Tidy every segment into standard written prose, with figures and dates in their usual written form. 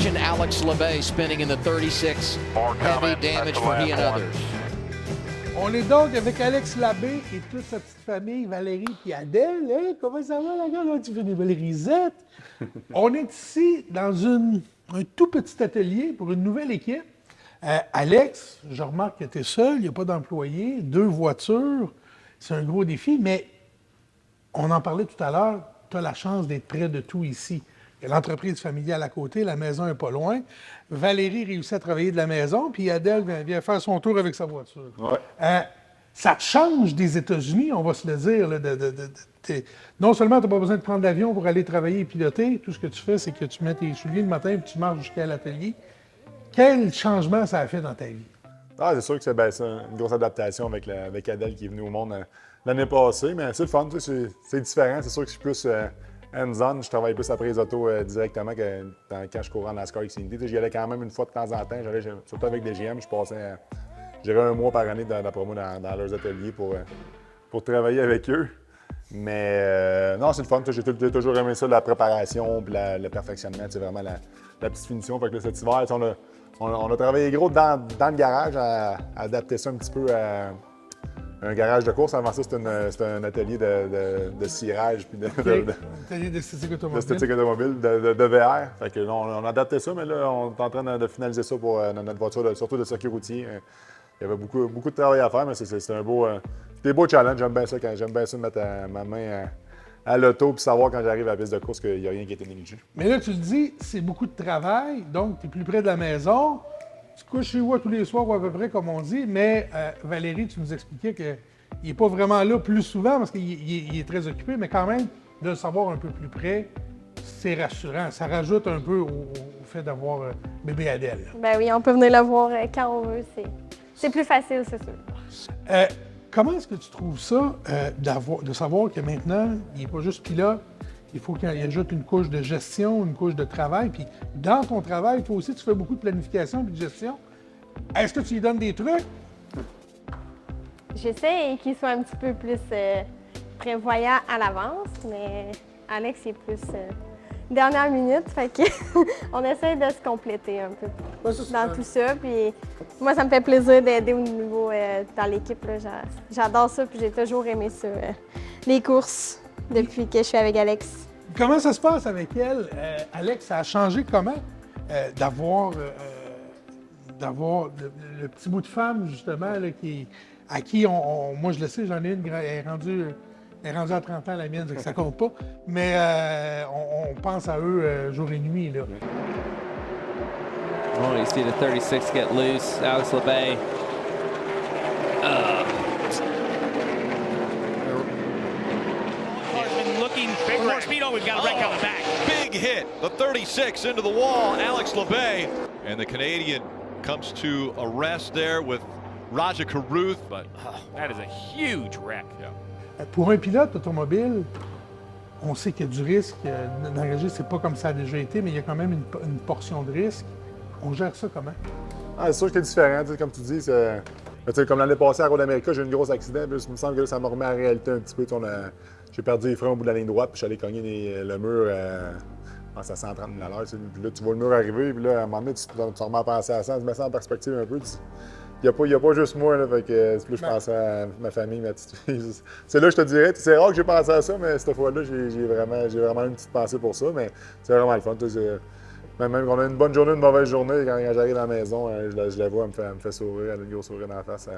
Imagine Alex Labbé spinning in the 36, heavy damage for he and others. On est donc avec Alex Labbé et toute sa petite famille, Valérie et Adèle. Hey, comment ça va, la gars? Tu fais des belles risettes. On est ici dans un tout petit atelier pour une nouvelle équipe. Alex, je remarque que tu es seul, il n'y a pas d'employé, 2 voitures. C'est un gros défi, mais on en parlait tout à l'heure, tu as la chance d'être près de tout ici. Il y a l'entreprise familiale à côté, la maison n'est pas loin. Valérie réussit à travailler de la maison, puis Adèle vient faire son tour avec sa voiture. Ouais. Ça te change des États-Unis, on va se le dire. Là, non seulement tu n'as pas besoin de prendre l'avion pour aller travailler et piloter, tout ce que tu fais, c'est que tu mets tes souliers le matin et tu marches jusqu'à l'atelier. Quel changement ça a fait dans ta vie? Ah, c'est sûr que c'est une grosse adaptation avec Adèle qui est venue au monde l'année passée, mais c'est le fun, c'est différent. C'est sûr que je suis plus hands-on, je travaille plus après les autos directement que quand je courais en NASCAR Xfinity. J'y allais quand même une fois de temps en temps, j'allais surtout avec des GM, je passais j'irais 1 mois par année d'après moi dans leurs ateliers pour travailler avec eux. Mais non, c'est le fun, j'ai toujours aimé ça, la préparation et le perfectionnement, c'est vraiment la petite finition. Fait que là, cet hiver, on a travaillé gros dans le garage à adapter ça un petit peu à un garage de course. Avant ça, c'était un atelier de cirage puis Atelier d'esthétique automobile. D'esthétique automobile, de VR. Fait que là, on a adapté ça, mais là, on est en train de finaliser ça pour notre voiture, surtout de circuit routier. Il y avait beaucoup de travail à faire, mais c'est des beaux challenges. J'aime bien ça de mettre ma main à l'auto puis savoir quand j'arrive à la piste de course qu'il n'y a rien qui a été négligé. Mais là, tu le dis, c'est beaucoup de travail, donc tu es plus près de la maison. Tu couches chez vous tous les soirs ou à peu près, comme on dit, mais Valérie, tu nous expliquais qu'il n'est pas vraiment là plus souvent parce qu'il est très occupé, mais quand même, de le savoir un peu plus près, c'est rassurant. Ça rajoute un peu au fait d'avoir bébé Adèle. Ben oui, on peut venir le voir quand on veut. C'est plus facile, c'est sûr. Comment est-ce que tu trouves ça, de savoir que maintenant, il n'est pas juste pilote, il faut qu'il ajoute une couche de gestion, une couche de travail, puis dans ton travail, toi aussi, tu fais beaucoup de planification et de gestion. Est-ce que tu lui donnes des trucs? J'essaie qu'il soit un petit peu plus prévoyant à l'avance, mais Alex est plus dernière minute, fait que on essaie de se compléter un peu dans tout ça. Puis moi, ça me fait plaisir d'aider au niveau dans l'équipe. J'adore ça, puis j'ai toujours aimé ça, les courses, depuis que je suis avec Alex. Comment ça se passe avec elle? Alex, ça a changé comment d'avoir le petit bout de femme, justement, là, à qui moi je le sais, j'en ai une, elle est rendue à 30 ans, la mienne, donc ça compte pas. Mais on pense à eux jour et nuit, là. Oh, you see the 36 get loose. Alex Labbé. Looking for more speed. Oh, we've got a wreck on the back. Big hit. The 36 into the wall. Alex Labbé. And the Canadian comes to a rest there with Raja Caruth. But That is a huge wreck. yeah. Pour un pilote automobile, on sait qu'il y a du risque. D'engager, c'est pas comme ça a déjà été, mais il y a quand même une portion de risque. On gère ça comment? Ah, c'est sûr que c'est différent, comme tu dis. Comme l'année passée à Road America, j'ai eu un gros accident. Puis, il me semble que là, ça me remet à la réalité un petit peu. J'ai perdu les freins au bout de la ligne droite, puis je suis allé cogner le mur à 130 000 à l'heure. Puis là, tu vois le mur arriver, puis là, à un moment donné, tu te remets à penser à ça, tu mets ça en perspective un peu. Il n'y a pas juste moi, là, fait que plus je pensais à ma famille, ma petite fille. C'est là que je te dirais, c'est rare que j'ai pensé à ça, mais cette fois-là, j'ai vraiment une petite pensée pour ça, mais c'est vraiment le fun. Même qu'on a une bonne journée, une mauvaise journée, quand j'arrive à la maison, je la vois, elle me fait sourire, elle a une grosse sourire dans la face,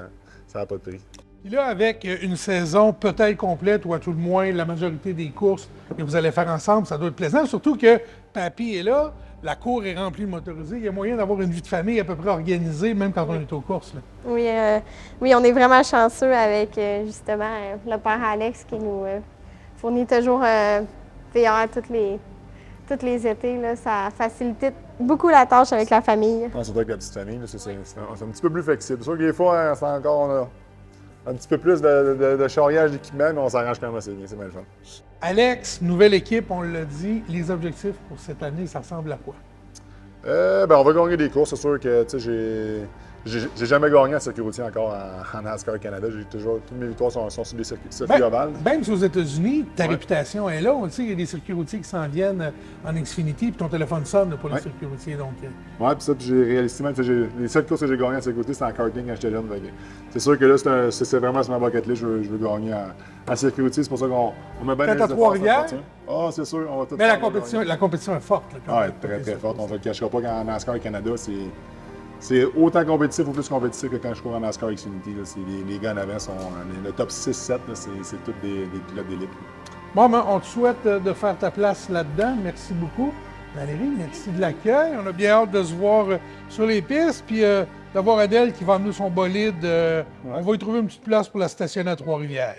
ça n'a pas de prix. Puis là, avec une saison peut-être complète, ou à tout le moins la majorité des courses que vous allez faire ensemble, ça doit être plaisant, surtout que Papy est là, la cour est remplie de motorisés, il y a moyen d'avoir une vie de famille à peu près organisée, même quand on est aux courses. Là. Oui, on est vraiment chanceux avec justement le père Alex qui nous fournit toujours VR tous les étés. Là, ça facilite beaucoup la tâche avec la famille. Surtout avec la petite famille, c'est un petit peu plus flexible. C'est sûr que des fois, c'est encore on a un petit peu plus de charriage d'équipement, mais on s'arrange quand même assez bien, c'est bien le fun. Alex, nouvelle équipe, on l'a dit, les objectifs pour cette année, ça ressemble à quoi? On va gagner des courses, c'est sûr que J'ai jamais gagné en circuit routier encore en NASCAR Canada. Toutes mes victoires sont sur des circuits ovales. Même si aux États-Unis, ta Ouais. réputation est là. On le sait, il y a des circuits routiers qui s'en viennent en Xfinity, puis ton téléphone sonne pour les Ouais. circuits routiers. Donc, Ouais, puis ça, puis j'ai réalisé même, les seules courses que j'ai gagnées en circuit routier, c'était en karting quand j'étais jeune. C'est sûr que là, c'est vraiment sur ma bucket list, je veux gagner en circuit routier. C'est pour ça qu'on met bien Quand les t'as efforts Trois-Rivières? sur ça. Ah, c'est sûr, on va tout mais la faire pour compétition est forte. Là, quand gagner. même. Ouais, très, très forte. On ne le cachera pas qu'en NASCAR Canada, c'est autant compétitif ou plus compétitif que quand je cours en NASCAR Xfinity. Les gars en avant sont le top 6-7, c'est tous des pilotes d'élite. Bon, ben, on te souhaite de faire ta place là-dedans. Merci beaucoup. Valérie, merci de l'accueil. On a bien hâte de se voir sur les pistes, puis d'avoir Adèle qui va amener son bolide. On va y trouver une petite place pour la stationner à Trois-Rivières.